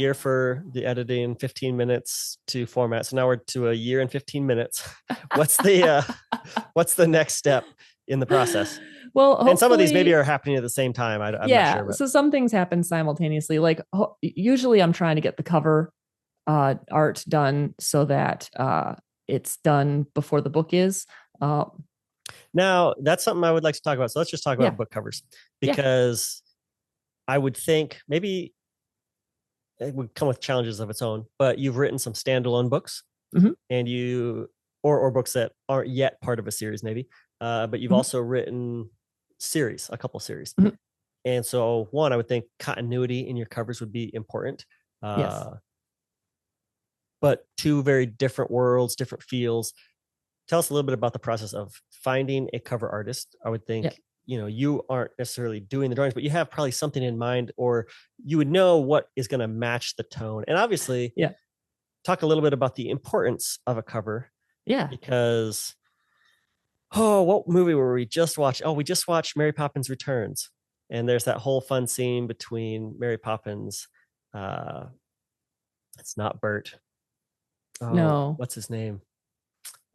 year for the editing, 15 minutes to format. So now we're to a year and 15 minutes. What's the next step in the process? Well, And some of these maybe hopefully, are happening at the same time. I'm not yeah. sure, but So some things happen simultaneously. Like usually I'm trying to get the cover art done so that it's done before the book is. Uh, now that's something I would like to talk about. So let's just talk yeah, about book covers, yeah. because I would think maybe it would come with challenges of its own, but you've written some standalone books, Hmm. and or books that aren't yet part of a series, maybe. But you've Hmm. also written a couple series. Hmm. And so one, I would think continuity in your covers would be important. Yes. But two very different worlds, different feels. Tell us a little bit about the process of finding a cover artist. I would Yeah. think, you aren't necessarily doing the drawings, but you have probably something in mind, or you would know what is going to match the tone. And obviously, Yeah. talk a little bit about the importance of a cover, Yeah. because what movie were we just watching? Oh, we just watched Mary Poppins Returns, and there's that whole fun scene between Mary Poppins. Uh, it's not Bert. Oh, No, what's his name?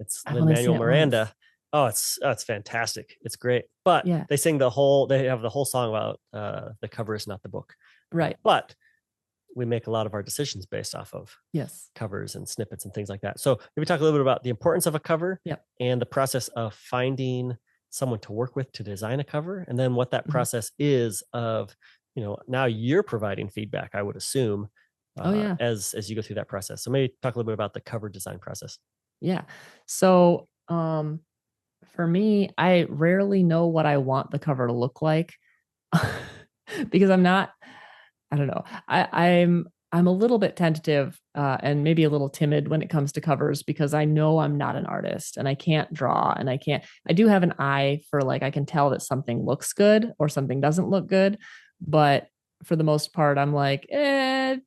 It's I've only seen Lin-Manuel it once. Miranda. Oh, it's fantastic. It's great. But Yeah. they have the whole song about the cover is not the book. Right. But we make a lot of our decisions based off of Yes. covers and snippets and things like that. So maybe talk a little bit about the importance of a cover, Yeah. and the process of finding someone to work with to design a cover, and then what that Mhm. process is of, now you're providing feedback, I would assume, Oh yeah. as you go through that process. So maybe talk a little bit about the cover design process. Yeah. So, for me, I rarely know what I want the cover to look like because I don't know. I'm a little bit tentative and maybe a little timid when it comes to covers because I know I'm not an artist and I can't draw and I do have an eye for like, I can tell that something looks good or something doesn't look good. But for the most part, I'm like, I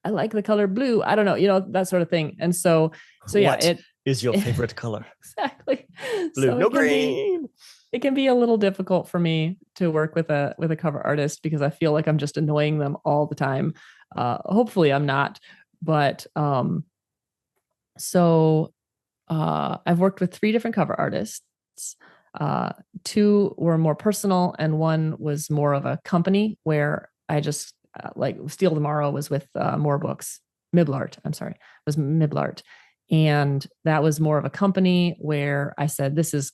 like the color blue. I don't know, that sort of thing. And so yeah, What is your it favorite color? exactly. Blue, So no green. it can be a little difficult for me to work with a cover artist because I feel like I'm just annoying them all the time. Hopefully I'm not, but so I've worked with three different cover artists. Uh, Two were more personal, and one was more of a company where I just like Steal Tomorrow was with More Books, Miblart. I'm sorry, was Miblart, and that was more of a company where I said this is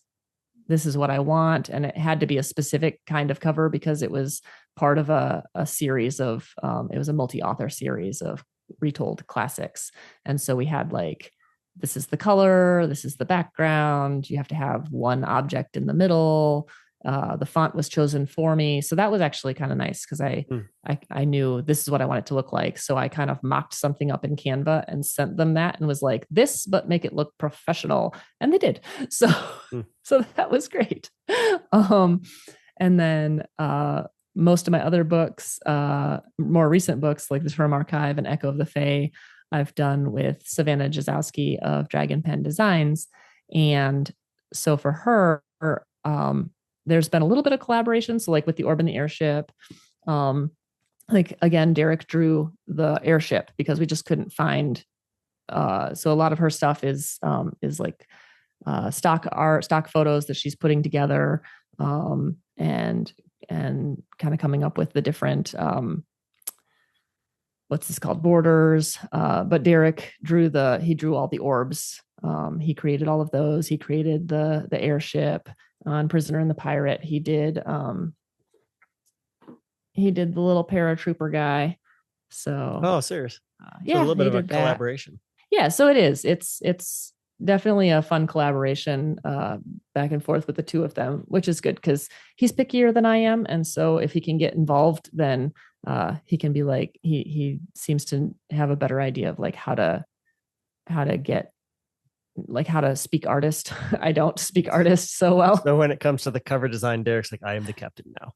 what I want, and it had to be a specific kind of cover because it was part of a series of it was a multi-author series of retold classics, and so we had like this is the color, this is the background. You have to have one object in the middle. The font was chosen for me, so that was actually kind of nice because Hmm. I knew this is what I wanted to look like. So I kind of mocked something up in Canva and sent them that and was like, this, but make it look professional. And they did. So Hmm. so that was great. Um, and then most of my other books, more recent books like the Turrim Archive and Echo of the Fae, I've done with Savannah Jazowski of Dragon Pen Designs. And so for her, there's been a little bit of collaboration. So like with the Orb and the Airship, like again, Derek drew the airship because we just couldn't find. So a lot of her stuff is like stock art, stock photos that she's putting together, and kind of coming up with the different what's this called borders. But Derek he drew all the orbs. He created all of those. He created the airship on Prisoner and the Pirate. He did the little paratrooper guy. So Oh, serious. So a yeah, little bit he of a did that. collaboration. Yeah, so it is. It's definitely a fun collaboration back and forth with the two of them, which is good because he's pickier than I am, and so if he can get involved, then he can be like he seems to have a better idea of like how to get like how to speak artist. I don't speak artist so well. So when it comes to the cover design, Derek's like, I am the captain now.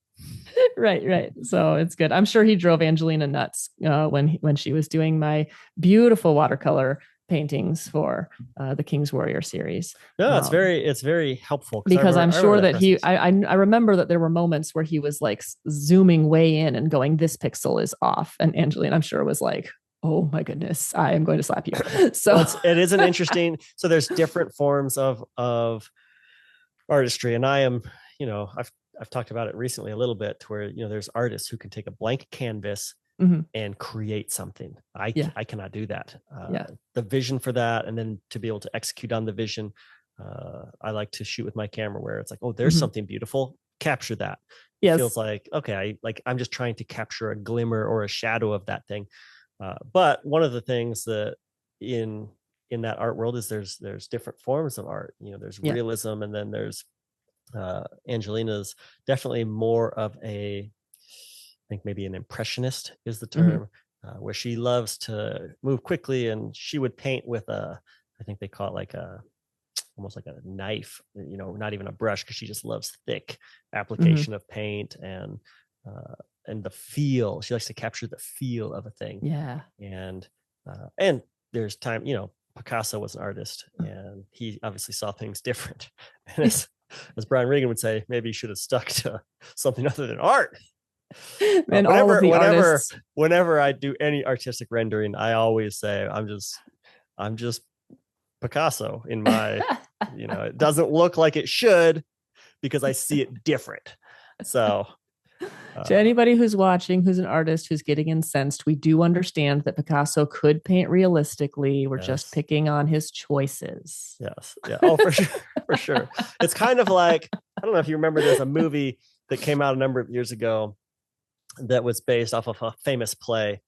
Right. So it's good. I'm sure he drove Angelina nuts when she was doing my beautiful watercolor paintings for the King's Warrior series. No, it's very helpful because I'm I remember sure that process. I remember that there were moments where he was like zooming way in and going, this pixel is off. And Angeline, I'm sure, was like, oh my goodness, I am going to slap you. So well, it is an interesting, so there's different forms of artistry. And I am, I've talked about it recently a little bit, to where, there's artists who can take a blank canvas and create something. I cannot do that. The vision for that, and then to be able to execute on the vision. I like to shoot with my camera, where it's like, oh, there's something beautiful. Capture that. Yes. It feels like, okay, I'm just trying to capture a glimmer or a shadow of that thing. But one of the things that in that art world is there's different forms of art. There's realism, and then there's Angelina's definitely more of I think maybe an impressionist is the term, where she loves to move quickly, and she would paint with I think they call it like almost like a knife, not even a brush, because she just loves thick application of paint and the feel. She likes to capture the feel of a thing. Yeah. And there's time, Picasso was an artist, and he obviously saw things different. And as Brian Regan would say, maybe he should have stuck to something other than art. And whenever I do any artistic rendering, I always say I'm just Picasso in my, it doesn't look like it should, because I see it different. So to anybody who's watching, who's an artist, who's getting incensed, we do understand that Picasso could paint realistically. We're just picking on his choices. Yes. Yeah. Oh, for sure. For sure. It's kind of like, I don't know if you remember, there's a movie that came out a number of years ago that was based off of a famous play.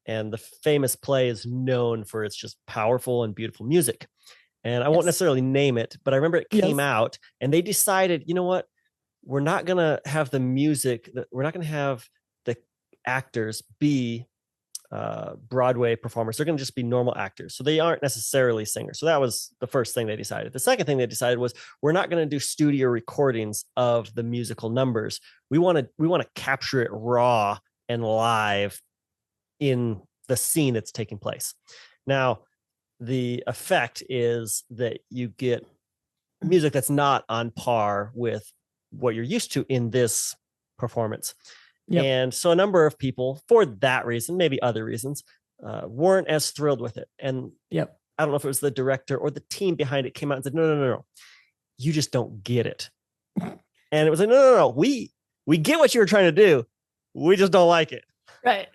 And the famous play is known for its just powerful and beautiful music. And I won't necessarily name it, but I remember it came out, and they decided, you know what? We're not going to have the music. We're not going to have the actors be Broadway performers. They're going to just be normal actors. So they aren't necessarily singers. So that was the first thing they decided. The second thing they decided was, we're not going to do studio recordings of the musical numbers. We want to capture it raw and live in the scene that's taking place. Now, the effect is that you get music that's not on par with what you're used to in this performance. And so a number of people, for that reason, maybe other reasons, weren't as thrilled with it. And I don't know if it was the director or the team behind it came out and said, no, you just don't get it. And it was like, no, we get what you were trying to do. We just don't like it. Right.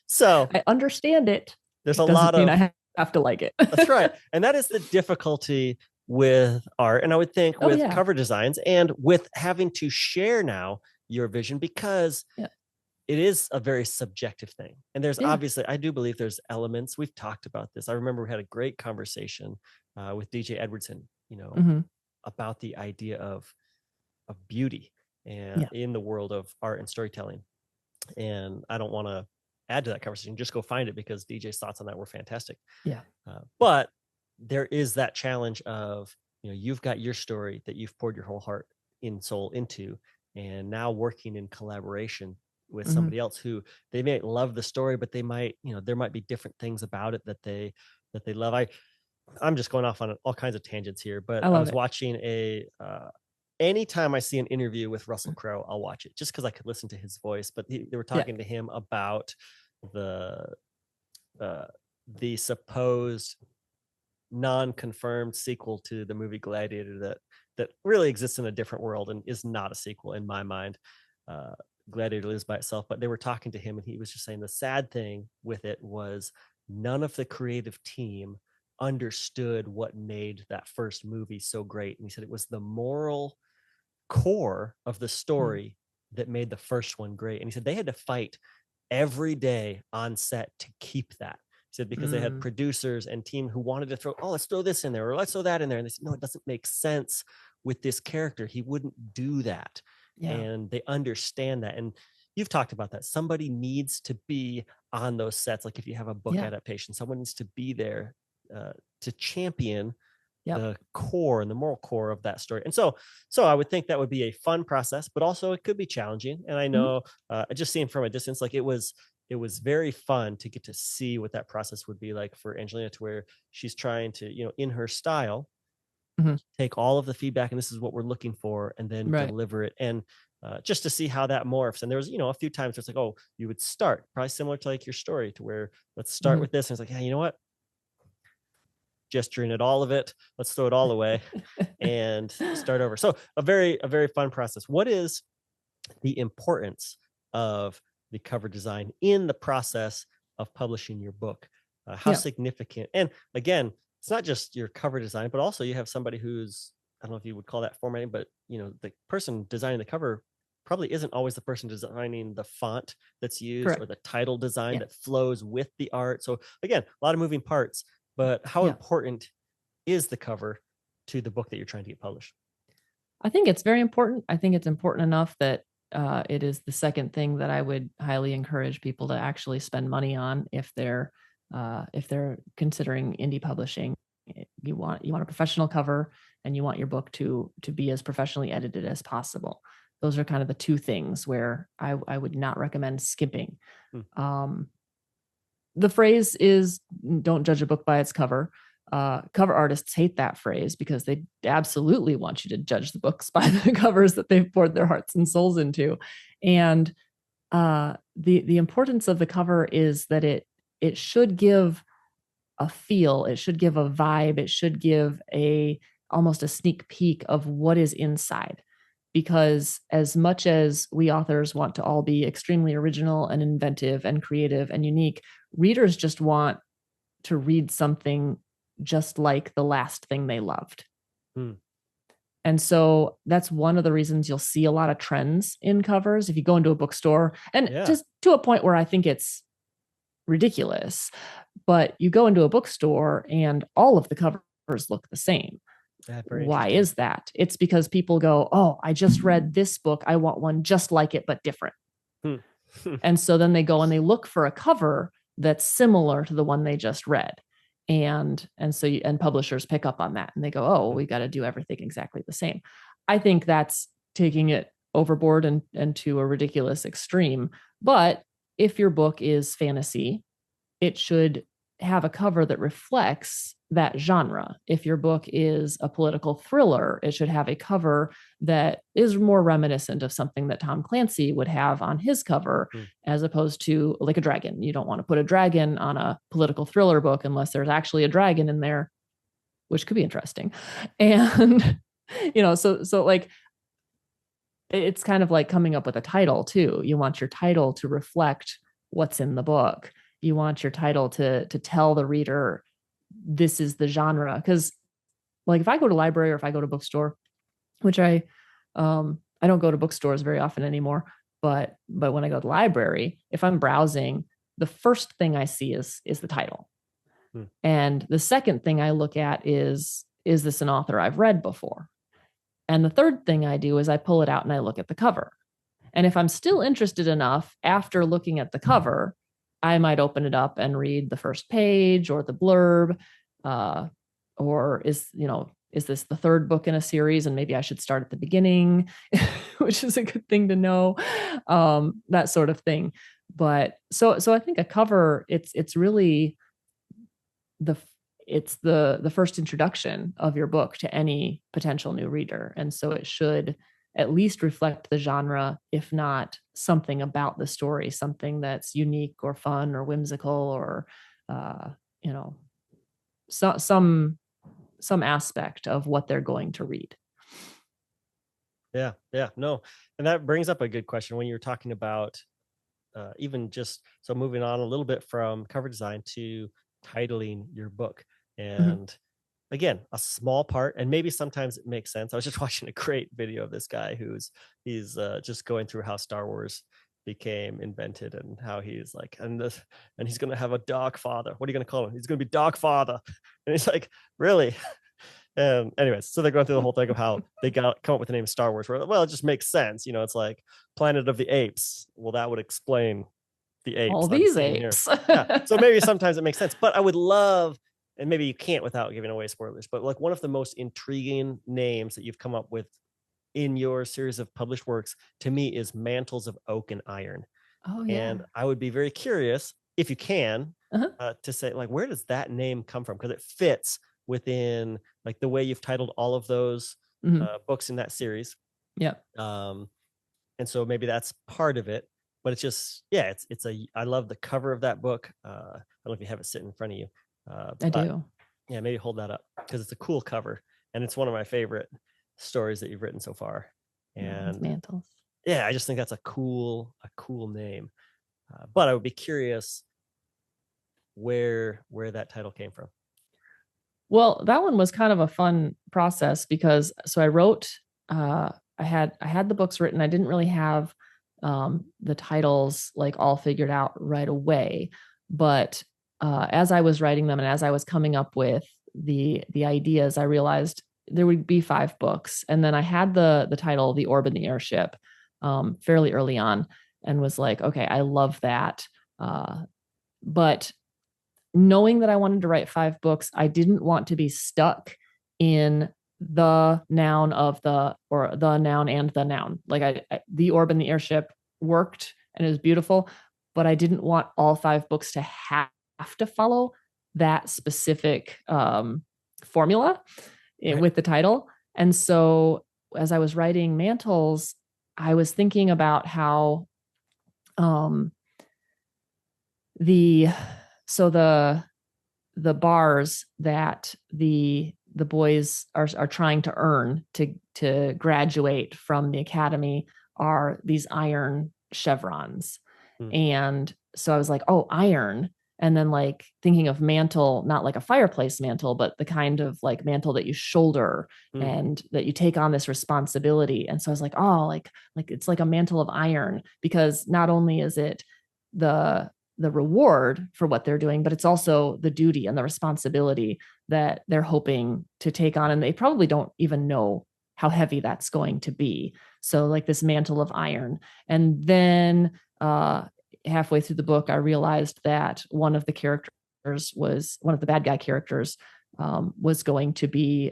So I understand it. There's a lot of, I have to like it. That's right. And that is the difficulty with art. And I would think with cover designs, and with having to share now your vision, because it is a very subjective thing. And there's obviously, I do believe there's elements. We've talked about this. I remember we had a great conversation with DJ Edwardson, about the idea of beauty and in the world of art and storytelling. And I don't want to add to that conversation. Just go find it, because DJ's thoughts on that were fantastic. But there is that challenge of, you've got your story that you've poured your whole heart and soul into, and now working in collaboration with somebody else who they may love the story, but they might, there might be different things about it that they love. I'm just going off on all kinds of tangents here, but I was watching anytime I see an interview with Russell Crowe, I'll watch it just because I could listen to his voice. But they were talking to him about the supposed non-confirmed sequel to the movie Gladiator that really exists in a different world and is not a sequel in my mind. Gladiator lives by itself. But they were talking to him, and he was just saying the sad thing with it was none of the creative team understood what made that first movie so great. And he said it was the moral core of the story that made the first one great. And he said they had to fight every day on set to keep that. He said because they had producers and team who wanted to throw, let's throw this in there, or let's throw that in there. And they said, no, it doesn't make sense with this character. He wouldn't do that. And they understand that. And you've talked about that. Somebody needs to be on those sets. Like if you have a book adaptation, someone needs to be there to champion the core and the moral core of that story. And so I would think that would be a fun process, but also it could be challenging. And I know just seeing from a distance, like it was it was very fun to get to see what that process would be like for Angelina, to where she's trying to, in her style, Mhm. take all of the feedback and this is what we're looking for, and then Right. deliver it. And just to see how that morphs. And there was, a few times where it's like, oh, you would start probably similar to like your story, to where let's start Mhm. with this. And it's like, yeah, you know what? Gesturing at all of it. Let's throw it all away and start over. So a very fun process. What is the importance of the cover design in the process of publishing your book? How Yeah, significant? And again, it's not just your cover design, but also you have somebody who's, I don't know if you would call that formatting, but the person designing the cover probably isn't always the person designing the font that's used, or correct. the title design Yeah. that flows with the art. So again, a lot of moving parts, but how Yeah. important is the cover to the book that you're trying to get published? I think it's very important. I think it's important enough that it is the second thing that I would highly encourage people to actually spend money on if they're considering indie publishing. You want a professional cover, and you want your book to be as professionally edited as possible. Those are kind of the two things where I would not recommend skipping. Hmm. Um, the phrase is "Don't judge a book by its cover." Cover artists hate that phrase because they absolutely want you to judge the books by the covers that they've poured their hearts and souls into. And the importance of the cover is that it should give a feel, it should give a vibe, it should give a almost a sneak peek of what is inside. Because as much as we authors want to all be extremely original and inventive and creative and unique, readers just want to read something just like the last thing they loved. Hmm. And so that's one of the reasons you'll see a lot of trends in covers if you go into a bookstore, and Yeah. just to a point where I think it's ridiculous. But you go into a bookstore and all of the covers look the same. Yeah, very Why interesting. is that? It's because people go, "Oh, I just read this book. I want one just like it, but different." Hmm. And so then they go and they look for a cover that's similar to the one they just read. And publishers pick up on that and they go, "Oh, we got to do everything exactly the same." I think that's taking it overboard and to a ridiculous extreme. But if your book is fantasy, it should have a cover that reflects that genre. If your book is a political thriller, it should have a cover that is more reminiscent of something that Tom Clancy would have on his cover, Hmm. as opposed to like a dragon. You don't want to put a dragon on a political thriller book unless there's actually a dragon in there, which could be interesting. And so like it's kind of like coming up with a title too. You want your title to reflect what's in the book. You want your title to tell the reader this is the genre. Because like if I go to library or if I go to bookstore, which I don't go to bookstores very often anymore, but when I go to the library, if I'm browsing, the first thing I see is the title. Hmm. And the second thing I look at is this an author I've read before? And the third thing I do is I pull it out and I look at the cover. And if I'm still interested enough after looking at the cover, I might open it up and read the first page or the blurb. Or is this the third book in a series? And maybe I should start at the beginning, which is a good thing to know. That sort of thing. But so I think a cover, it's really the it's the first introduction of your book to any potential new reader, and so it should at least reflect the genre, if not something about the story, something that's unique or fun or whimsical, or you know some aspect of what they're going to read. Yeah, yeah, no, and that brings up a good question when you're talking about even just so moving on a little bit from cover design to titling your book. Mhm. And again, a small part, and maybe sometimes it makes sense. I was just watching a great video of this guy he's just going through how Star Wars became invented, and how he's like, and he's gonna have a dog father. What are you gonna call him? He's gonna be dog father. And he's like, really? Anyways, so they're going through the whole thing of how they come up with the name Star Wars. Where, well, it just makes sense. It's like Planet of the Apes. Well, that would explain the All apes I'm these seeing here. apes. Yeah. So maybe sometimes it makes sense, but I would love, and maybe you can't without giving away spoilers, but like one of the most intriguing names that you've come up with in your series of published works to me is Mantles of Oak and Iron. Oh yeah. And I would be very curious if you can Uh-huh. to say like, where does that name come from? Because it fits within like the way you've titled all of those Hmm. books in that series. Yep. Um, and so maybe that's part of it. But it's just, yeah, it's a. I love the cover of that book. I don't know if you have it sitting in front of you, I but do. yeah, maybe hold that up because it's a cool cover and it's one of my favorite stories that you've written so far. With And mantles. yeah, I just think that's a cool name. But I would be curious where that title came from. Well, that one was kind of a fun process because so I wrote I had the books written. I didn't really have the titles like all figured out right away, but as I was writing them and as I was coming up with the ideas, I realized there would be 5 books, and then I had the title "The Orb in the Airship" fairly early on, and was like, okay, I love that, but knowing that I wanted to write 5 books, I didn't want to be stuck in the noun of the or the noun and the noun. Like the orb in the airship worked and it was beautiful, but I didn't want all 5 books to have to follow that specific formula Right. with the title. And so as I was writing Mantles, I was thinking about how um, the so the bars that the boys are trying to earn to graduate from the academy are these iron chevrons. Mm, And so I was like, oh, iron. And then like thinking of mantle, not like a fireplace mantle, but the kind of like mantle that you shoulder mm, and that you take on this responsibility. And so I was like, oh, like it's like a mantle of iron, because not only is it the the reward for what they're doing, but it's also the duty and the responsibility that they're hoping to take on. And they probably don't even know how heavy that's going to be. So, like this mantle of iron. And then halfway through the book, I realized that one of the characters was one of the bad guy characters was going to be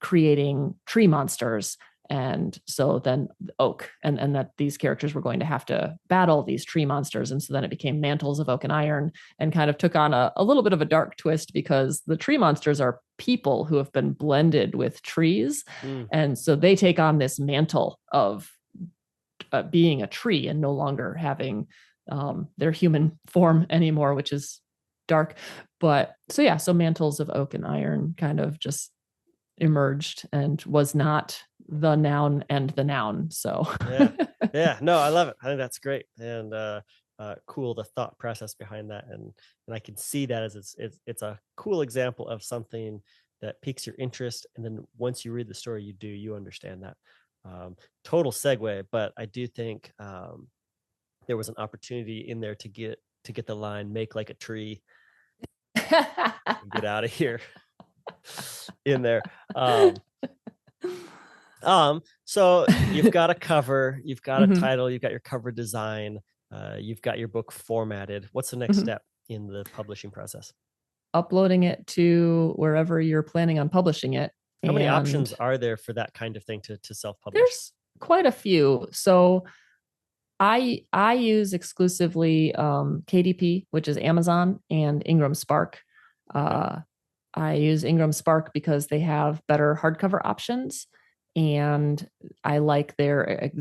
creating tree monsters. And so then oak, and that these characters were going to have to battle these tree monsters. And so then it became Mantles of Oak and Iron, and kind of took on a little bit of a dark twist, because the tree monsters are people who have been blended with trees. mm. And so they take on this mantle of being a tree and no longer having their human form anymore, which is dark. But so yeah, so Mantles of Oak and Iron kind of just emerged and was not the noun and the noun. So Yeah. Yeah. No, I love it. I think that's great. And cool the thought process behind that. And I can see that as it's a cool example of something that piques your interest. And then once you read the story, you understand that. Total segue, but I do think there was an opportunity in there to get the line "make like a tree" and get out of here in there. So you've got a cover, you've got a Mhm. title, you've got your cover design, you've got your book formatted. What's the next Mhm. step in the publishing process? Uploading it to wherever you're planning on publishing it. How many options And are there for that kind of thing to self-publish? there's quite a few. So I use exclusively KDP, which is Amazon, and Ingram Spark. Okay. Uh, I use Ingram Spark because they have better hardcover options, and I like their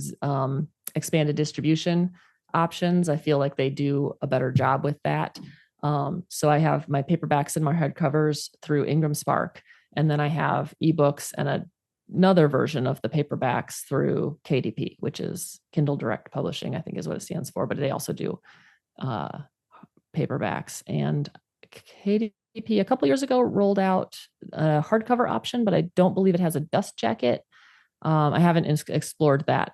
expanded distribution options. I feel like they do a better job with that. So I have my paperbacks and my hardcovers through Ingram Spark, and then I have ebooks and another version of the paperbacks through KDP, which is Kindle Direct Publishing, I think is what it stands for. But they also do uh, paperbacks. And KDP a couple years ago rolled out a hardcover option, but I don't believe it has a dust jacket. I haven't explored that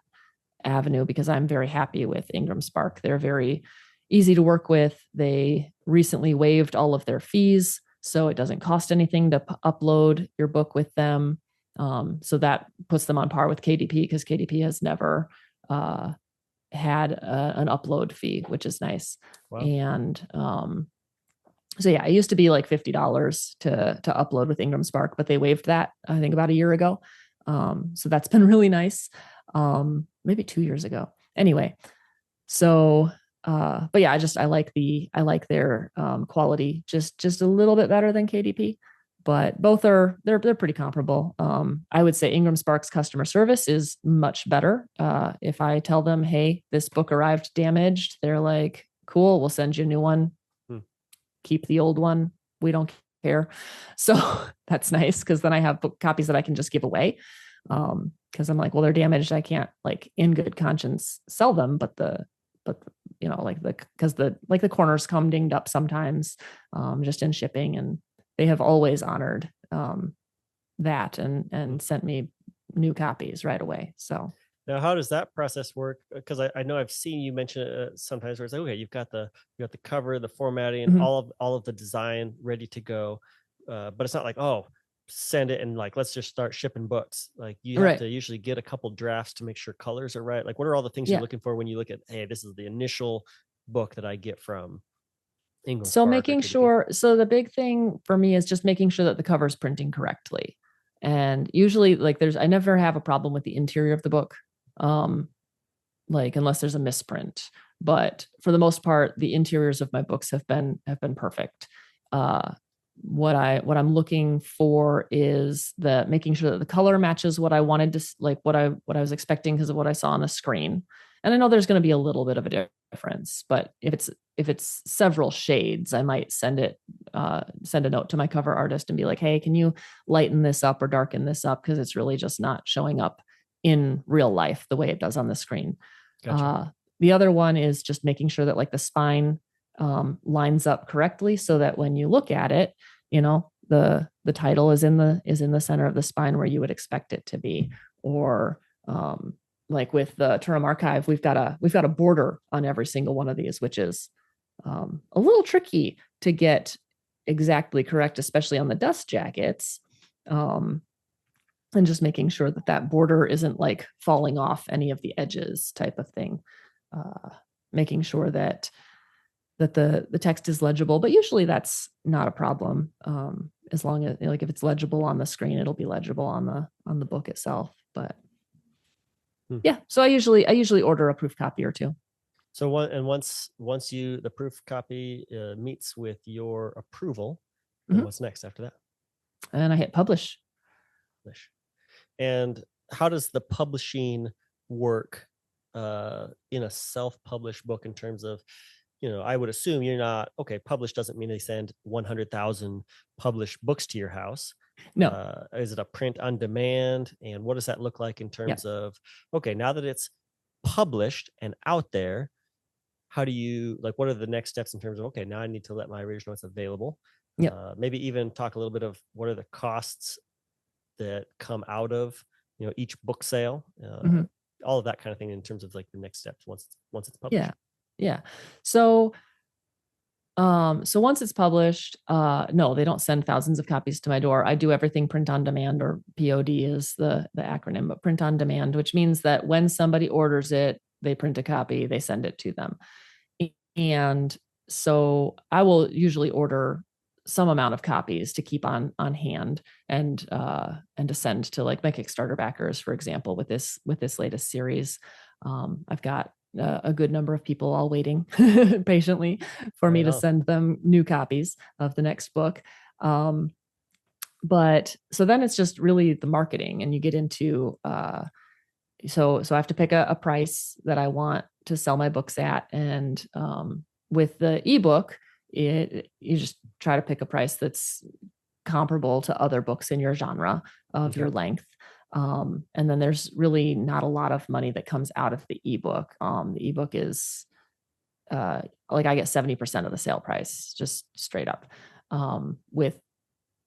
avenue because I'm very happy with Ingram Spark. They're very easy to work with. They recently waived all of their fees, so it doesn't cost anything to upload your book with them. So that puts them on par with KDP, because KDP has never had an upload fee, which is nice. Wow. And so yeah, it used to be like $50 to upload with Ingram Spark, but they waived that I think about a year ago. So that's been really nice. Maybe 2 years ago. Anyway, so but yeah, I like their quality just a little bit better than KDP, but both are they're pretty comparable. I would say Ingram Spark's customer service is much better. If I tell them, hey, this book arrived damaged, they're like, cool, we'll send you a new one. Hmm. Keep the old one. We don't care. So that's nice because then I have book copies that I can just give away. Because I'm like, well, they're damaged. I can't like in good conscience sell them, but you know, like the corners come dinged up sometimes, just in shipping, and they have always honored that and sent me new copies right away. So Now, how does that process work? Because I know I've seen you mention it sometimes where it's like, okay, you got the cover, the formatting, Mhm. all of the design ready to go, but it's not like, oh, send it and like let's just start shipping books. Like you have Right. to usually get a couple drafts to make sure colors are right. Like what are all the things you're Yeah. looking for when you look at, hey, this is the initial book that I get from Ingram So Spark or making KDP? sure, so the big thing for me is just making sure that the cover is printing correctly. And usually like I never have a problem with the interior of the book. Like unless there's a misprint, but for the most part, the interiors of my books have been perfect. Uh, what I'm looking for is the making sure that the color matches what I wanted to like what I was expecting because of what I saw on the screen. And I know there's going to be a little bit of a difference, but if it's several shades, I might send a note to my cover artist and be like, hey, can you lighten this up or darken this up because it's really just not showing up in real life the way it does on the screen. Gotcha. The other one is just making sure that like the spine lines up correctly so that when you look at it, you know, the title is in the center of the spine where you would expect it to be. Or like with the Turrim Archive, we've got a border on every single one of these, which is a little tricky to get exactly correct, especially on the dust jackets. And just making sure that that border isn't like falling off any of the edges type of thing. Making sure that the text is legible, but usually that's not a problem. As long as like if it's legible on the screen, it'll be legible on the book itself. But yeah, so I usually order a proof copy or two. So once you the proof copy meets with your approval, then Mhm. what's next after that? And I hit publish. And how does the publishing work in a self-published book in terms of, you know, I would assume you're not, okay, published doesn't mean they send 100,000 published books to your house. No. Is it a print on demand? And what does that look like in Yeah. terms of, okay, now that it's published and out there, how do you like, what are the next steps in terms of, okay, now I need to let my readers know it's available? Yeah. Maybe even talk a little bit of what are the costs that come out of, you know, each book sale, Mhm. all of that kind of thing in terms of like the next steps once it's published. Yeah. Yeah. So so once it's published, no, they don't send thousands of copies to my door. I do everything print on demand, or POD is the acronym, but print on demand, which means that when somebody orders it, they print a copy, they send it to them. And so I will usually order some amount of copies to keep on hand and to send to like my Kickstarter backers, for example, with this latest series. I've got a good number of people all waiting patiently for me to send them new copies of the next book. But so then it's just really the marketing, and you get into so I have to pick a price that I want to sell my books at, and with the ebook, you just try to pick a price that's comparable to other books in your genre of your length. And then there's really not a lot of money that comes out of the ebook. The ebook is like I get 70% of the sale price, just straight up. With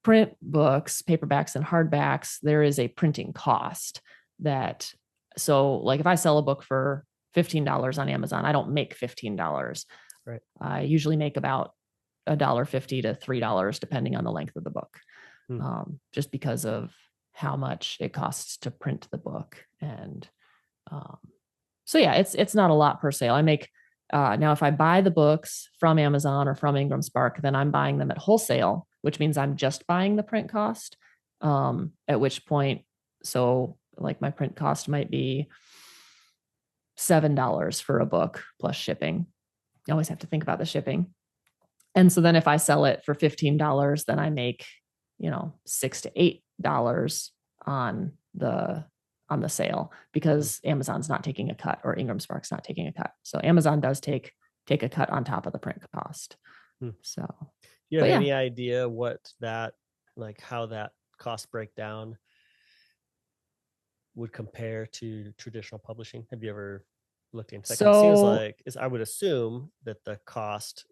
print books, paperbacks and hardbacks, there is a printing cost that, so like if I sell a book for $15 on Amazon, I don't make $15. Right. I usually make about $1.50 to $3 depending on the length of the book. Just because of how much it costs to print the book. And so yeah, it's not a lot per sale. I make now if I buy the books from Amazon or from Ingram Spark, then I'm buying them at wholesale, which means I'm just buying the print cost. At which point, so like my print cost might be $7 for a book plus shipping. You always have to think about the shipping. And so then if I sell it for $15, then I make, $6 to $8 on the sale, because Amazon's not taking a cut, or Ingram Spark's not taking a cut. So Amazon does take a cut on top of the print cost. So you have any idea what that, like how that cost breakdown would compare to traditional publishing? Have you ever looked into that? It seems like, I would assume that the cost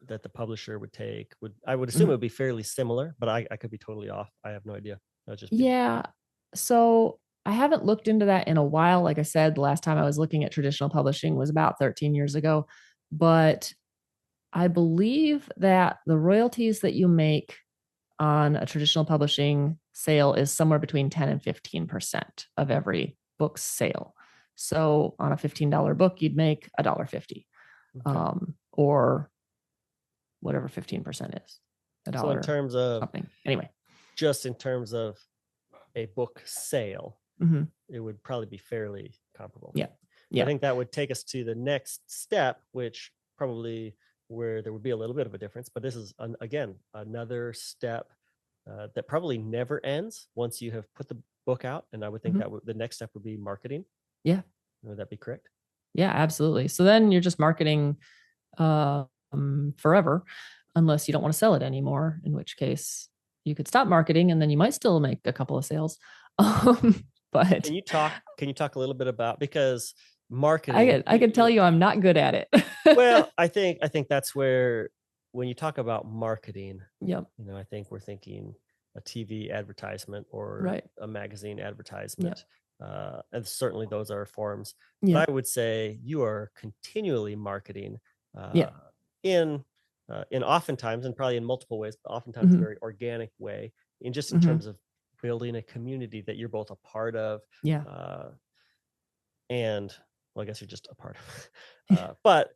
that the publisher would take I would assume it would be fairly similar, but I could be totally off. I have no idea. So I haven't looked into that in a while. Like I said, the last time I was looking at traditional publishing was about 13 years ago, but I believe that the royalties that you make on a traditional publishing sale is somewhere between 10 and 15% of every book sale. So on a $15 book, you'd make $1.50, or whatever 15% is. So in terms of something. Anyway, just in terms of a book sale, it would probably be fairly comparable. Yeah. I think that would take us to the next step, which probably where there would be a little bit of a difference, but this is again another step that probably never ends once you have put the book out. And I would think that the next step would be marketing. Yeah. Would that be correct? Yeah, absolutely. So then you're just marketing forever, unless you don't want to sell it anymore, in which case you could stop marketing and then you might still make a couple of sales. But can you talk a little bit about, because marketing, I can tell you I'm not good at it. Well, I think that's where, when you talk about marketing, I think we're thinking a TV advertisement or a magazine advertisement. And certainly those are forms. But I would say you are continually marketing in oftentimes, and probably in multiple ways, but oftentimes a very organic way, in terms of building a community that you're both a part of. And well, I guess you're just a part of, but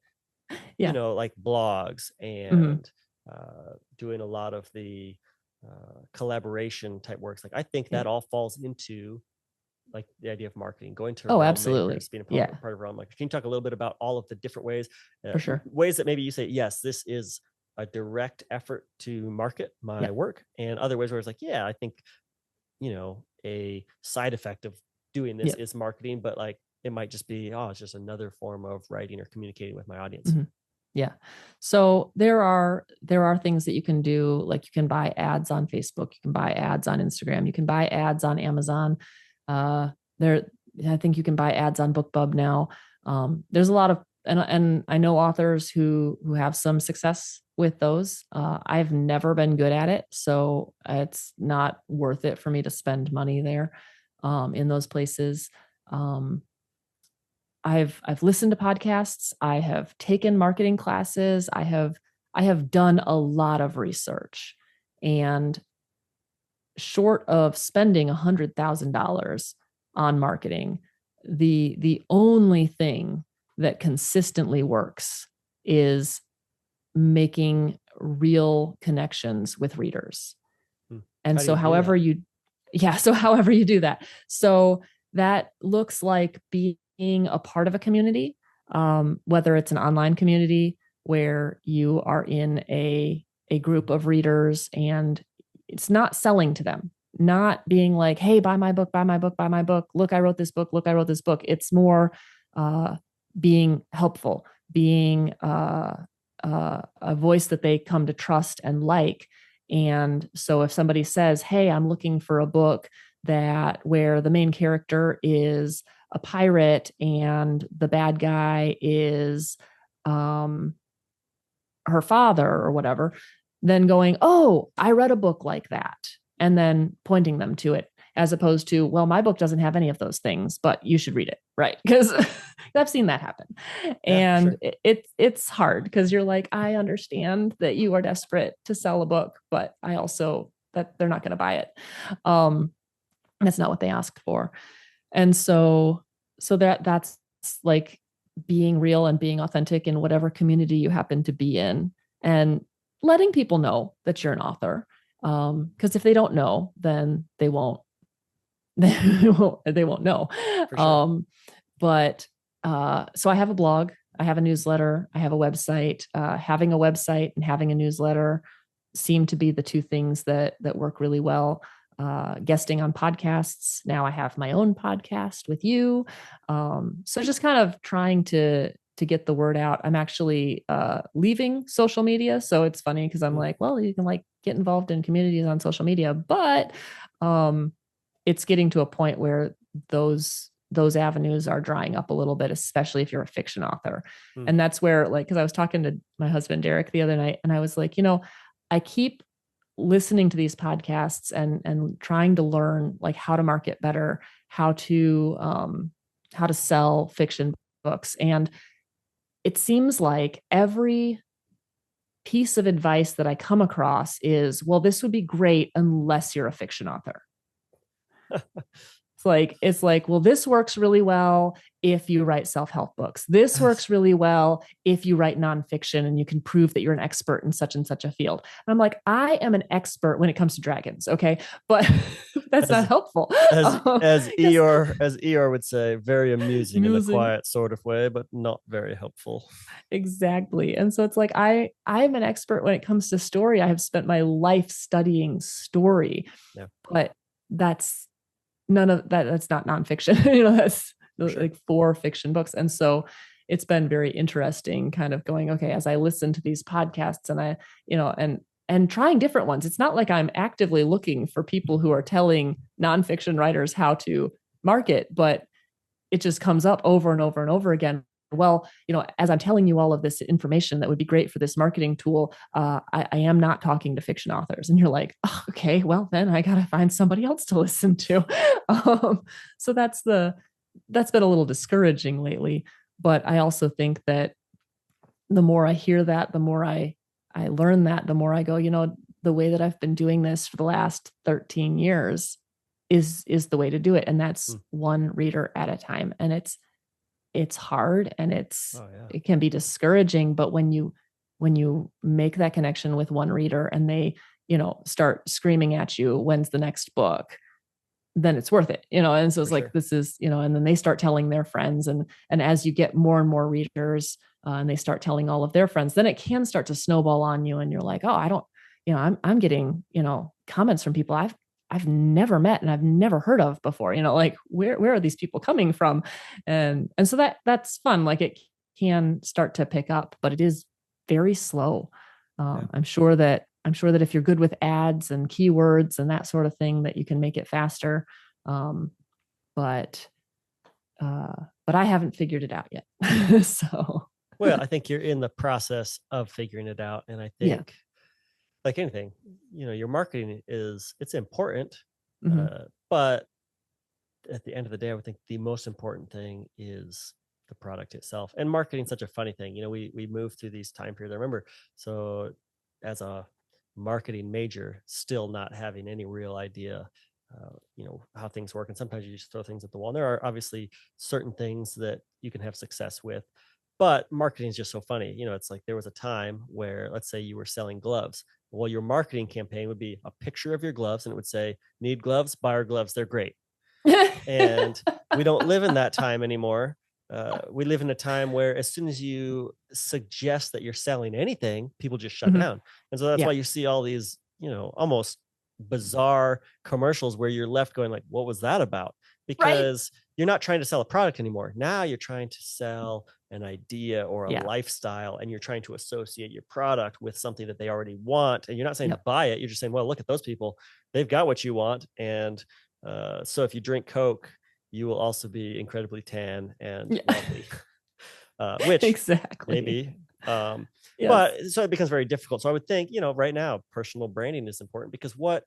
like blogs and doing a lot of the collaboration type works. Like I think that all falls into like the idea of marketing, going to absolutely being a part of Realm Makers. Can you talk a little bit about all of the different ways, for sure, ways that maybe you say, yes, this is a direct effort to market my work, and other ways where it's like, I think, a side effect of doing this is marketing, but like it might just be, it's just another form of writing or communicating with my audience. Yeah. So there are things that you can do, like you can buy ads on Facebook, you can buy ads on Instagram, you can buy ads on Amazon. I think you can buy ads on BookBub now. There's a lot of, and I know authors who have some success with those. I've never been good at it, so it's not worth it for me to spend money there, in those places. I've listened to podcasts. I have taken marketing classes. I have done a lot of research, and short of spending $100,000 on marketing, the only thing that consistently works is making real connections with readers. And so however you do that. So that looks like being a part of a community, whether it's an online community where you are in a group of readers, and it's not selling to them, not being like, hey, buy my book, buy my book, buy my book. Look, I wrote this book. Look, I wrote this book. It's more being helpful, being a voice that they come to trust and like. And so if somebody says, hey, I'm looking for a book where the main character is a pirate and the bad guy is her father or whatever, then going, oh, I read a book like that, and then pointing them to it, as opposed to, well, my book doesn't have any of those things, but you should read it, right? Because I've seen that happen. And it's hard, because you're like, I understand that you are desperate to sell a book, but I also, that they're not going to buy it. That's not what they asked for. And so that's like being real and being authentic in whatever community you happen to be in, and letting people know that you're an author. Because if they don't know, then they won't know. For sure. But so I have a blog. I have a newsletter, I have a website. Having a website and having a newsletter seem to be the two things that work really well. Guesting on podcasts. Now I have my own podcast with you. So just kind of trying to get the word out. I'm actually leaving social media. So it's funny because I'm like, well, you can like get involved in communities on social media, but it's getting to a point where those avenues are drying up a little bit, especially if you're a fiction author. And that's where, like, because I was talking to my husband Derek the other night, and I was like, I keep listening to these podcasts and trying to learn like how to market better, how to sell fiction books. And it seems like every piece of advice that I come across is, well, this would be great unless you're a fiction author. It's like, well, this works really well if you write self-help books. This works really well if you write nonfiction and you can prove that you're an expert in such and such a field. And I'm like, I am an expert when it comes to dragons. Okay. But that's not helpful. As Eeyore would say, very amusing in a quiet sort of way, but not very helpful. Exactly. And so it's like, I'm an expert when it comes to story. I have spent my life studying story, but that's none of that. That's not nonfiction. That's like 4 fiction books. And so it's been very interesting kind of going, okay, as I listen to these podcasts and I, and trying different ones. It's not like I'm actively looking for people who are telling nonfiction writers how to market, but it just comes up over and over and over again. Well, as I'm telling you all of this information that would be great for this marketing tool, I am not talking to fiction authors. And you're like, oh, okay, well, then I got to find somebody else to listen to. So that's been a little discouraging lately. But I also think that the more I hear that, the more I learn that, the more I go, the way that I've been doing this for the last 13 years is the way to do it. And that's one reader at a time. And it's hard and it can be discouraging, but when you make that connection with one reader and they, start screaming at you, when's the next book, then it's worth it, and so it's like, this is, and then they start telling their friends and as you get more and more readers and they start telling all of their friends, then it can start to snowball on you. And you're like, oh, I don't, I'm getting, comments from people I've never met and I've never heard of before, like where are these people coming from? And so that's fun. Like it can start to pick up, but it is very slow. I'm sure that if you're good with ads and keywords and that sort of thing, that you can make it faster. But I haven't figured it out yet. So, well, I think you're in the process of figuring it out. And I think, like anything, your marketing it's important, but at the end of the day, I would think the most important thing is the product itself. And marketing is such a funny thing. We move through these time periods. I remember, so as a marketing major, still not having any real idea, how things work. And sometimes you just throw things at the wall. And there are obviously certain things that you can have success with, but marketing is just so funny. It's like there was a time where, let's say you were selling gloves. Well, your marketing campaign would be a picture of your gloves and it would say, need gloves, buy our gloves, they're great. And we don't live in that time anymore. We live in a time where as soon as you suggest that you're selling anything, people just shut down. And so that's why you see all these, almost bizarre commercials where you're left going like, what was that about? Because you're not trying to sell a product anymore. Now you're trying to sell an idea or a lifestyle, and you're trying to associate your product with something that they already want. And you're not saying to buy it. You're just saying, well, look at those people. They've got what you want. And so if you drink Coke, you will also be incredibly tan and lovely, which exactly maybe. But so it becomes very difficult. So I would think, right now, personal branding is important because what,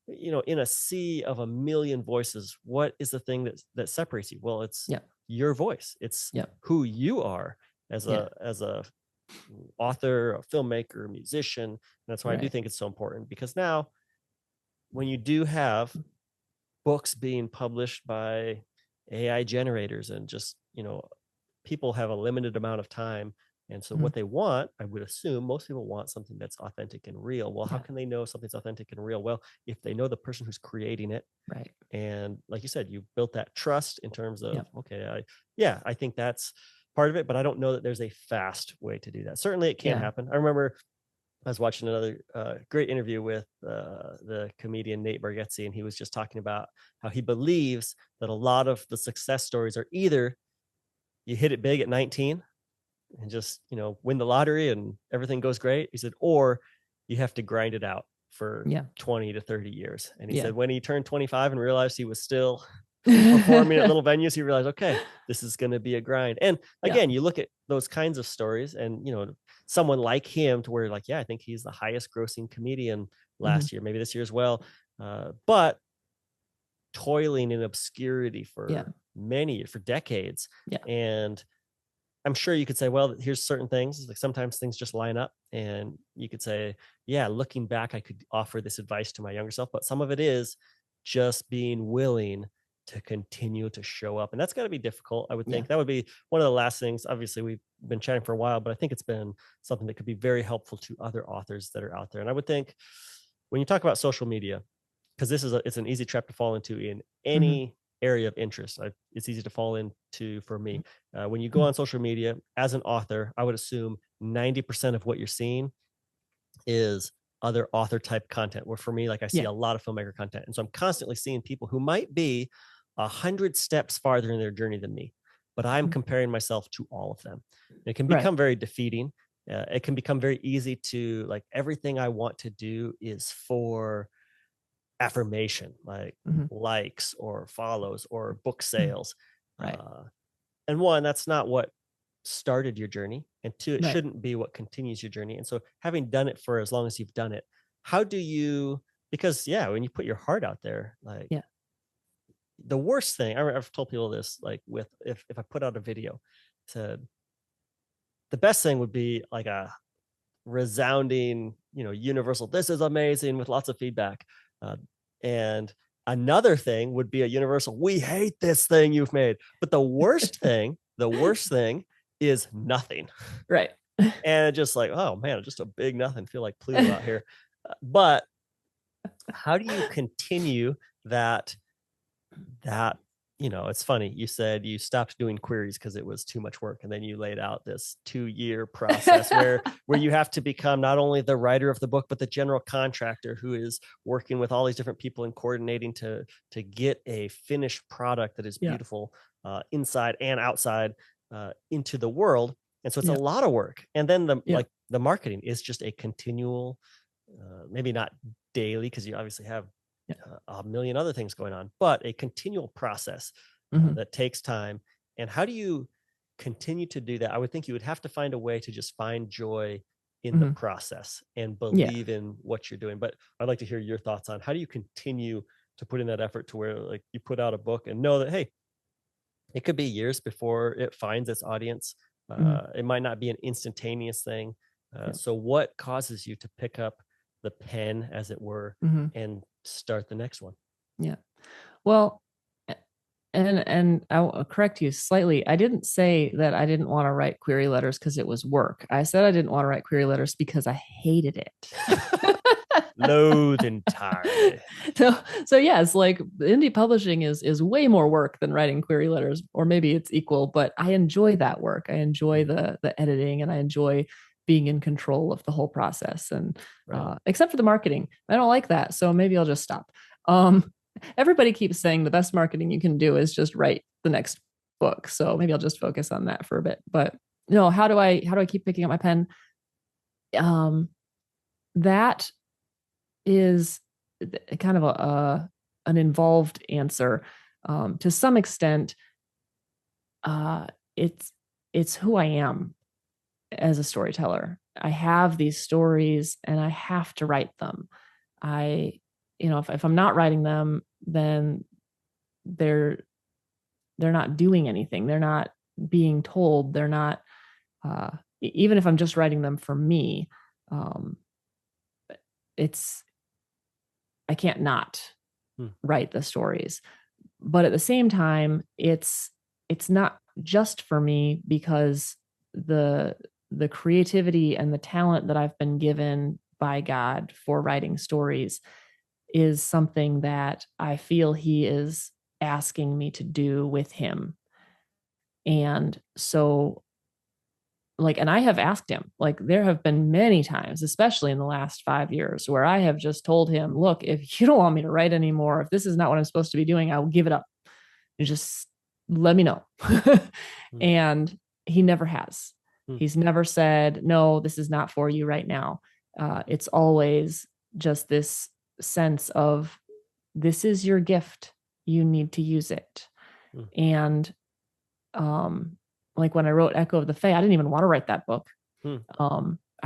in a sea of a million voices, what is the thing that separates you? Well, it's your voice. It's who you are as a author, a filmmaker, a musician. And that's why I do think it's so important, because now when you do have books being published by AI generators and just, people have a limited amount of time. And so what they want, I would assume most people want something that's authentic and real. Well, how can they know something's authentic and real? Well, if they know the person who's creating it. And like you said, you built that trust in terms of, okay, I think that's part of it, but I don't know that there's a fast way to do that. Certainly it can happen. I remember I was watching another great interview with the comedian Nate Bargatze, and he was just talking about how he believes that a lot of the success stories are either you hit it big at 19 and just, win the lottery and everything goes great. He said, or you have to grind it out for 20 to 30 years. And he said when he turned 25 and realized he was still performing at little venues, he realized, okay, this is going to be a grind. And again, you look at those kinds of stories and, someone like him to where like, I think he's the highest grossing comedian last year, maybe this year as well. But toiling in obscurity for for decades. And I'm sure you could say, well, here's certain things. Like sometimes things just line up, and you could say, looking back, I could offer this advice to my younger self. But some of it is just being willing to continue to show up. And that's got to be difficult. I would think that would be one of the last things. Obviously, we've been chatting for a while, but I think it's been something that could be very helpful to other authors that are out there. And I would think when you talk about social media, because it's an easy trap to fall into in any area of interest. It's easy to fall into for me. When you go on social media as an author, I would assume 90% of what you're seeing is other author type content, where for me, like I see a lot of filmmaker content. And so I'm constantly seeing people who might be 100 steps farther in their journey than me, but I'm comparing myself to all of them. And it can become very defeating. It can become very easy to like, everything I want to do is for affirmation, like likes or follows or book sales. And one, that's not what started your journey, and two, it shouldn't be what continues your journey. And so having done it for as long as you've done it, how do you, because when you put your heart out there, like the worst thing, I've told people this, like with if I put out a video, said the best thing would be like a resounding, universal, this is amazing, with lots of feedback. And another thing would be a universal, we hate this thing you've made. But the worst thing is nothing. Right. And just like, oh man, just a big nothing. Feel like Pluto out here. But how do you continue that, it's funny. You said you stopped doing queries because it was too much work. And then you laid out this 2-year process where you have to become not only the writer of the book, but the general contractor who is working with all these different people and coordinating to get a finished product that is beautiful inside and outside into the world. And so it's a lot of work. And then the marketing is just a continual, maybe not daily, because you obviously have a million other things going on, but a continual process that takes time. And how do you continue to do that? I would think you would have to find a way to just find joy in the process and believe in what you're doing. But I'd like to hear your thoughts on how do you continue to put in that effort to where like you put out a book and know that, hey, it could be years before it finds its audience. It might not be an instantaneous thing. So what causes you to pick up the pen, as it were, and start the next one? Well, and I'll correct you slightly. I didn't say that I didn't want to write query letters because it was work. I said I didn't want to write query letters because I hated it. Loathe entirely. So yes, like indie publishing is way more work than writing query letters, or maybe it's equal, but I enjoy that work. I enjoy the editing, and I enjoy being in control of the whole process. And except for the marketing, I don't like that. So maybe I'll just stop. Everybody keeps saying the best marketing you can do is just write the next book. So maybe I'll just focus on that for a bit. But no, how do I keep picking up my pen? That is kind of an involved answer. To some extent, it's who I am as a storyteller. I have these stories and I have to write them. If I'm not writing them, then they're not doing anything. They're not being told. They're not, even if I'm just writing them for me, I can't not write the stories. But at the same time, it's not just for me, because the creativity and the talent that I've been given by God for writing stories is something that I feel he is asking me to do with him. And so, like, and I have asked him, like, there have been many times, especially in the last 5 years, where I have just told him, look, if you don't want me to write anymore, if this is not what I'm supposed to be doing, I will give it up. You just let me know. And he never has. He's never said, no, this is not for you right now. It's always just this sense of, this is your gift. You need to use it. And like when I wrote Echo of the Fae, I didn't even want to write that book. I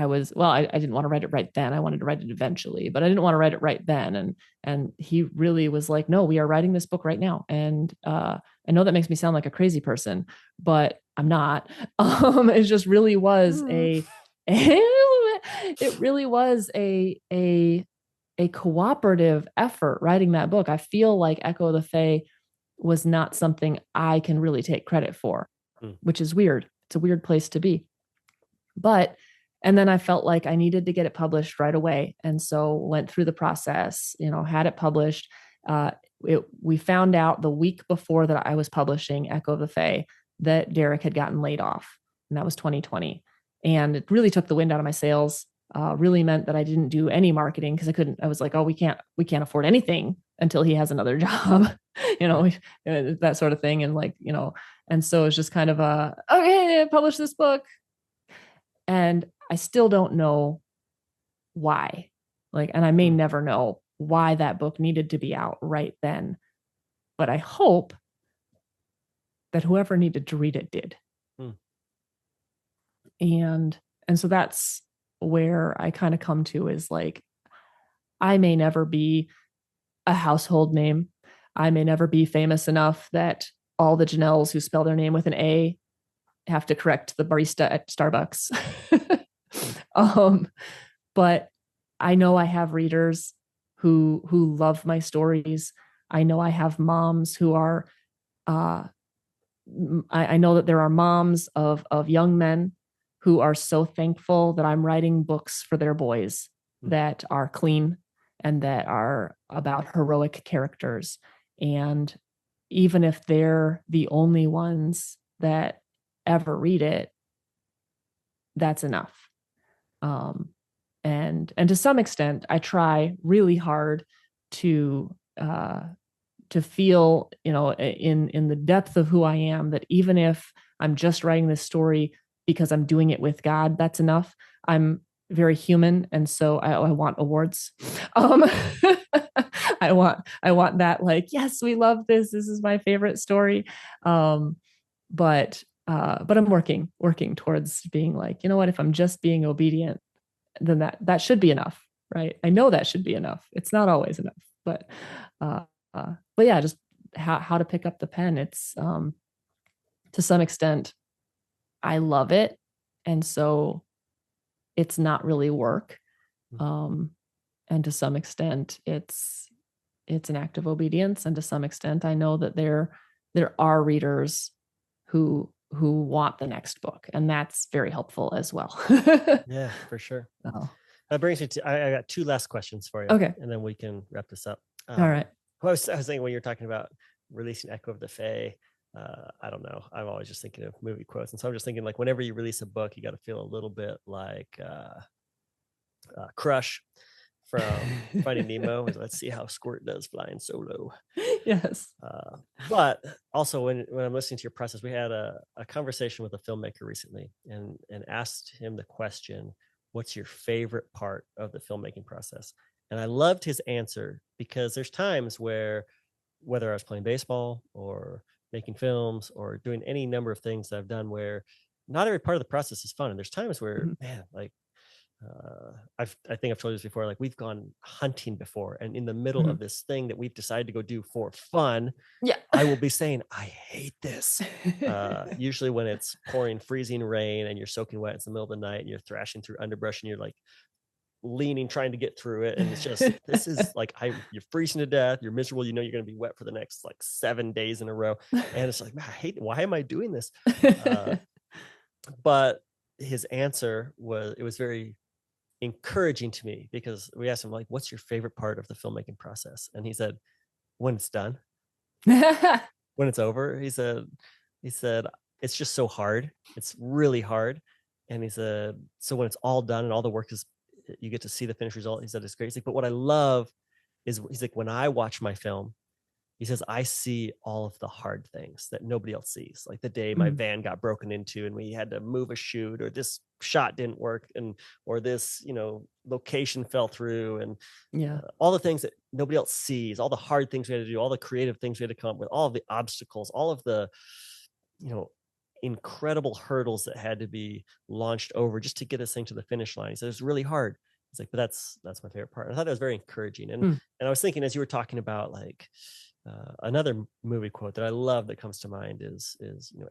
didn't want to write it right then. I wanted to write it eventually, but I didn't want to write it right then. And he really was like, no, we are writing this book right now. And I know that makes me sound like a crazy person, but I'm not. It just really was it really was a cooperative effort writing that book. I feel like Echo of the Fae was not something I can really take credit for, which is weird. It's a weird place to be. And then I felt like I needed to get it published right away. And so went through the process, had it published. We found out the week before that I was publishing Echo of the Fae that Derek had gotten laid off, and that was 2020. And it really took the wind out of my sails. Really meant that I didn't do any marketing because I was like, oh, we can't afford anything until he has another job, that sort of thing. And and so it's just kind of okay, publish this book. And I still don't know why, and I may never know why that book needed to be out right then, but I hope that whoever needed to read it did. And so that's where I kind of come to is like, I may never be a household name. I may never be famous enough that all the Jenelles who spell their name with an A have to correct the barista at Starbucks. But I know I have readers who love my stories. I know I have moms who are, I know that there are moms of young men who are so thankful that I'm writing books for their boys that are clean and that are about heroic characters. And even if they're the only ones that ever read it, that's enough. And to some extent, I try really hard to feel, in the depth of who I am, that even if I'm just writing this story because I'm doing it with God, that's enough. I'm very human, and so I want awards. I want that, like, yes, we love this. This is my favorite story. But I'm working towards being like, you know what, if I'm just being obedient, then that should be enough, right? I know that should be enough. It's not always enough, but yeah, just how to pick up the pen. It's to some extent, I love it, and so it's not really work. And to some extent, it's an act of obedience, and to some extent, I know that there are readers who want the next book, and that's very helpful as well. Yeah, for sure. Oh. That brings me to, I got two last questions for you. Okay. And then we can wrap this up. All right. I was thinking when you're talking about releasing Echo of the Fae, I don't know, I'm always just thinking of movie quotes. And so I'm just thinking, like, whenever you release a book, you got to feel a little bit like Crush from Finding Nemo. Let's see how Squirt does flying solo. Yes. But also when I'm listening to your process, we had a conversation with a filmmaker recently and asked him the question, what's your favorite part of the filmmaking process? And I loved his answer, because there's times where, whether I was playing baseball or making films or doing any number of things that I've done, where not every part of the process is fun. And there's times where, man, like, I think I've told you this before, like, we've gone hunting before, and in the middle of this thing that we've decided to go do for fun, I will be saying, I hate this. Usually when it's pouring freezing rain and you're soaking wet, it's the middle of the night and you're thrashing through underbrush and you're like leaning, trying to get through it. And it's just, this is like, you're freezing to death. You're miserable. You know, you're going to be wet for the next like 7 days in a row. And it's like, man, I hate it. Why am I doing this? But his answer was very encouraging to me, because we asked him, like, what's your favorite part of the filmmaking process? And he said, when it's done. When it's over, he said, it's just so hard. It's really hard. And so when it's all done and all the work is, you get to see the finished result. He said it's great. He's like, but what I love is, he's like, when I watch my film, he says, I see all of the hard things that nobody else sees. Like the day my van got broken into and we had to move a shoot, or this shot didn't work, or this, location fell through, and all the things that nobody else sees, all the hard things we had to do, all the creative things we had to come up with, all of the obstacles, all of the, you know, incredible hurdles that had to be launched over just to get this thing to the finish line. He said, it's really hard. It's like, but that's my favorite part. I thought that was very encouraging. And I was thinking, as you were talking about, like, another movie quote that I love that comes to mind is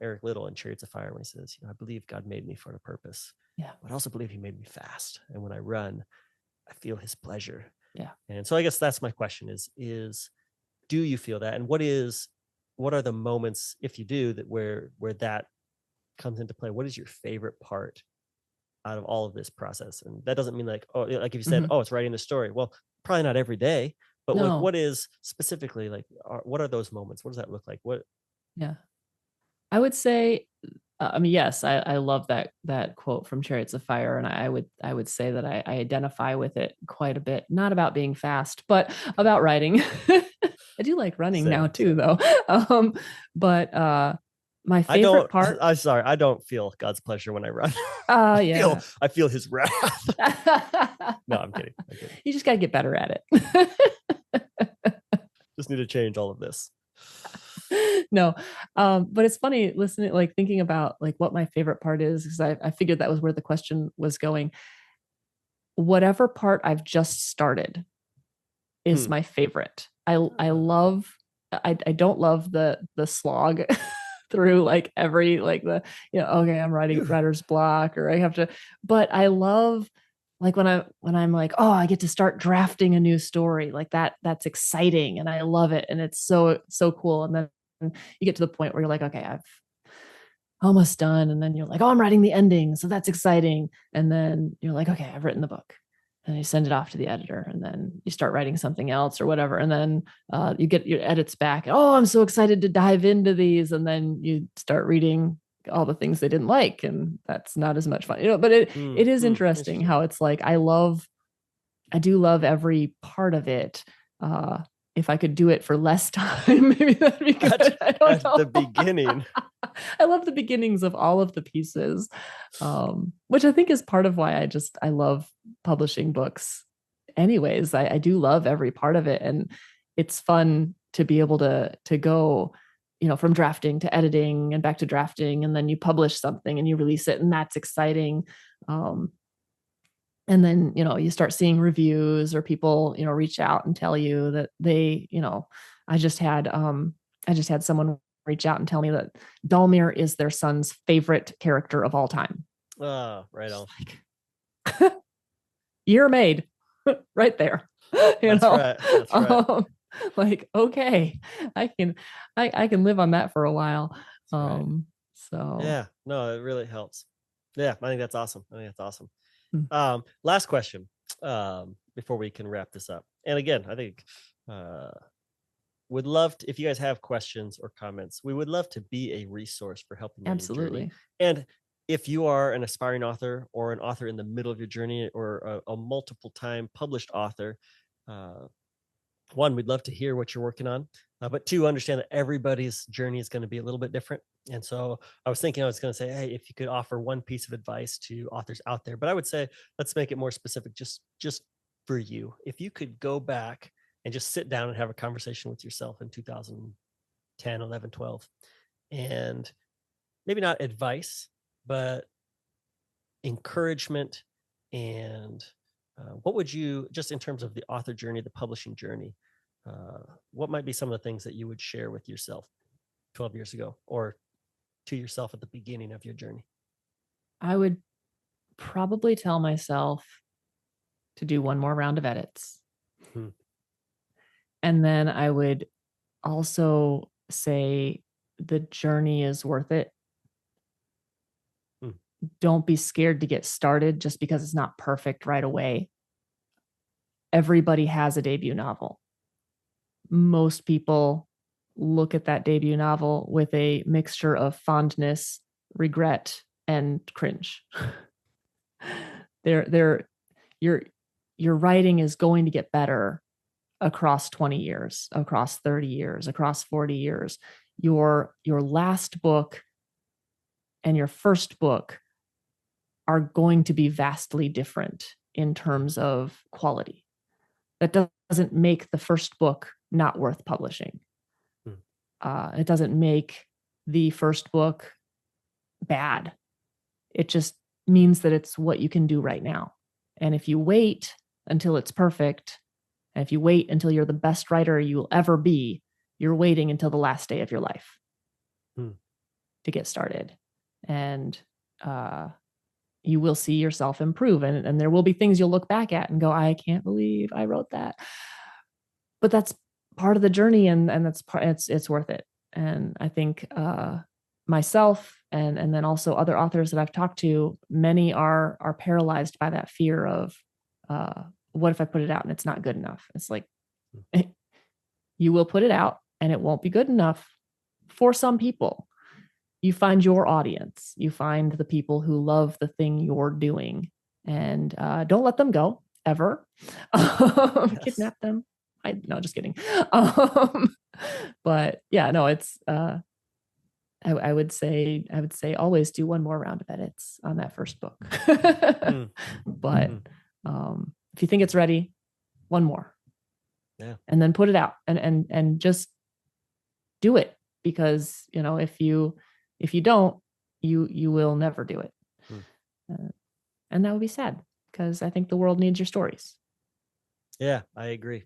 Eric Liddell in Chariots of Fire, when he says, I believe God made me for a purpose. Yeah. But I also believe he made me fast. And when I run, I feel his pleasure. Yeah. And so I guess that's my question is do you feel that? And what are the moments, if you do, that where that comes into play? What is your favorite part out of all of this process? And that doesn't mean like, oh, like if you said, oh, it's writing the story. Well, probably not every day, but like, what is specifically, like, what are those moments? What does that look like? Yeah, I would say, yes, I love that quote from Chariots of Fire, and I would say that I identify with it quite a bit. Not about being fast, but about writing. I do like running now too, though. But my favorite part. I'm sorry, I don't feel God's pleasure when I run. Yeah, I feel his wrath. No, I'm kidding. You just got to get better at it. Just need to change all of this. No, but it's funny listening, like thinking about like what my favorite part is, because I figured that was where the question was going. Whatever part I've just started is my favorite. I don't love the slog through like every, like the, okay, I'm writing writer's block, or I have to, but I love like when I'm like, oh, I get to start drafting a new story, like that's exciting. And I love it. And it's so cool. And then you get to the point where you're like, okay, I've almost done. And then you're like, oh, I'm writing the ending. So that's exciting. And then you're like, okay, I've written the book. And you send it off to the editor, and then you start writing something else or whatever. And then you get your edits back. Oh, I'm so excited to dive into these. And then you start reading all the things they didn't like, and that's not as much fun, but it is interesting how it's like, I do love every part of it. If I could do it for less time, maybe that'd be good. I don't know. The beginning. I love the beginnings of all of the pieces, which I think is part of why I love publishing books. Anyways, I do love every part of it, and it's fun to be able to go, from drafting to editing and back to drafting, and then you publish something and you release it, and that's exciting. And then, you start seeing reviews, or people, reach out and tell you that they, I just had someone reach out and tell me that Dalmir is their son's favorite character of all time. Oh, right on. Like, year made right there. That's right. Like, okay, I can live on that for a while. So yeah, no, it really helps. Yeah, I think that's awesome. Last question before we can wrap this up. And again, I think would love to, if you guys have questions or comments, we would love to be a resource for helping you. Absolutely. And if you are an aspiring author, or an author in the middle of your journey, or a multiple time published author, one, we'd love to hear what you're working on, but two, understand that everybody's journey is going to be a little bit different. And so I was thinking, I was going to say, hey, if you could offer one piece of advice to authors out there, but I would say, let's make it more specific, just for you. If you could go back and just sit down and have a conversation with yourself in 2010, 11, 12, and maybe not advice, but encouragement, and what would you, just in terms of the author journey, the publishing journey, what might be some of the things that you would share with yourself 12 years ago, or to yourself at the beginning of your journey? I would probably tell myself to do one more round of edits. And then I would also say the journey is worth it. Don't be scared to get started just because it's not perfect right away. Everybody has a debut novel. Most people look at that debut novel with a mixture of fondness, regret, and cringe. Your writing is going to get better across 20 years, across 30 years, across 40 years. Your last book and your first book are going to be vastly different in terms of quality. That doesn't make the first book not worth publishing. It doesn't make the first book bad. It just means that it's what you can do right now. And if you wait until it's perfect, and if you wait until you're the best writer you'll ever be, you're waiting until the last day of your life to get started. And you will see yourself improve. And there will be things you'll look back at and go, I can't believe I wrote that. But that's part of the journey, and it's worth it. And I think myself and then also other authors that I've talked to, many are paralyzed by that fear of what if I put it out and it's not good enough? It's like, you will put it out and it won't be good enough for some people. You find your audience, you find the people who love the thing you're doing, and don't let them go ever. Yes. Kidnap them. No, just kidding. But yeah, no, it's I would say always do one more round of edits on that first book. But if you think it's ready, one more. Yeah. And then put it out and just do it, because if you don't, you will never do it. And that would be sad, because I think the world needs your stories. Yeah, I agree.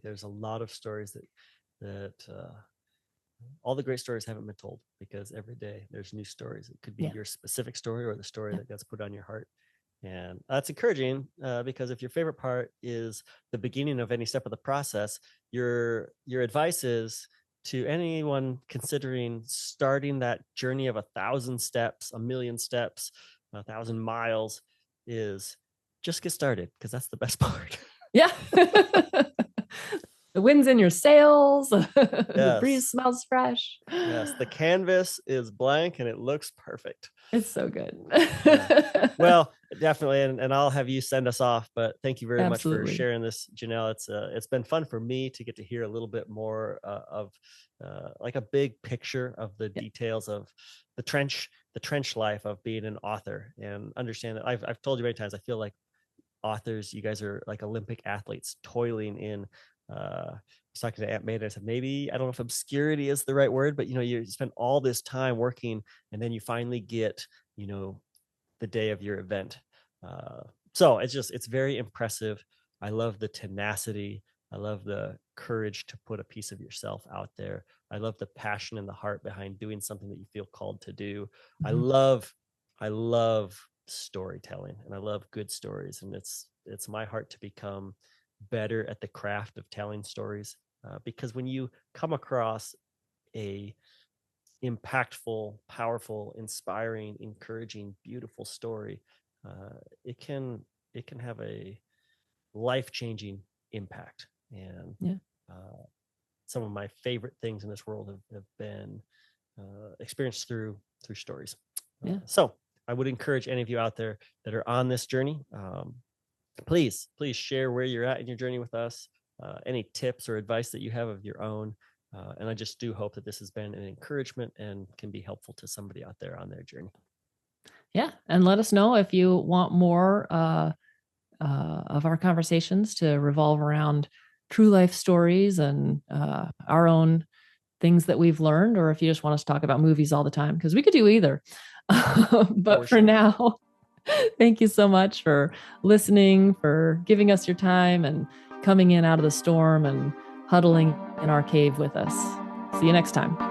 There's a lot of stories that all the great stories haven't been told, because every day there's new stories. It could be your specific story or the story that gets put on your heart. And that's encouraging, because if your favorite part is the beginning of any step of the process, your advice is to anyone considering starting that journey of 1,000 steps, 1,000,000 steps, 1,000 miles, is just get started, because that's the best part. Yeah. The wind's in your sails. The breeze smells fresh. Yes, the canvas is blank and it looks perfect. It's so good. Yeah. Well, definitely, and I'll have you send us off. But thank you very much for sharing this, Jenelle. It's been fun for me to get to hear a little bit more of like a big picture of the details of the trench life of being an author, and understand that I've told you many times, I feel like authors, you guys are like Olympic athletes toiling in. I was talking to Aunt Maida. I said, maybe, I don't know if obscurity is the right word, but you spend all this time working, and then you finally get, the day of your event. So it's very impressive. I love the tenacity. I love the courage to put a piece of yourself out there. I love the passion and the heart behind doing something that you feel called to do. Mm-hmm. I love storytelling, and I love good stories, and it's my heart to become better at the craft of telling stories, because when you come across a impactful, powerful, inspiring, encouraging, beautiful story, it can have a life-changing impact. And some of my favorite things in this world have been experienced through stories. So I would encourage any of you out there that are on this journey, please share where you're at in your journey with us, any tips or advice that you have of your own. And I just do hope that this has been an encouragement and can be helpful to somebody out there on their journey. Yeah. And let us know if you want more of our conversations to revolve around true life stories and our own things that we've learned, or if you just want us to talk about movies all the time, because we could do either. But for now, thank you so much for listening, for giving us your time and coming in out of the storm and huddling in our cave with us. See you next time.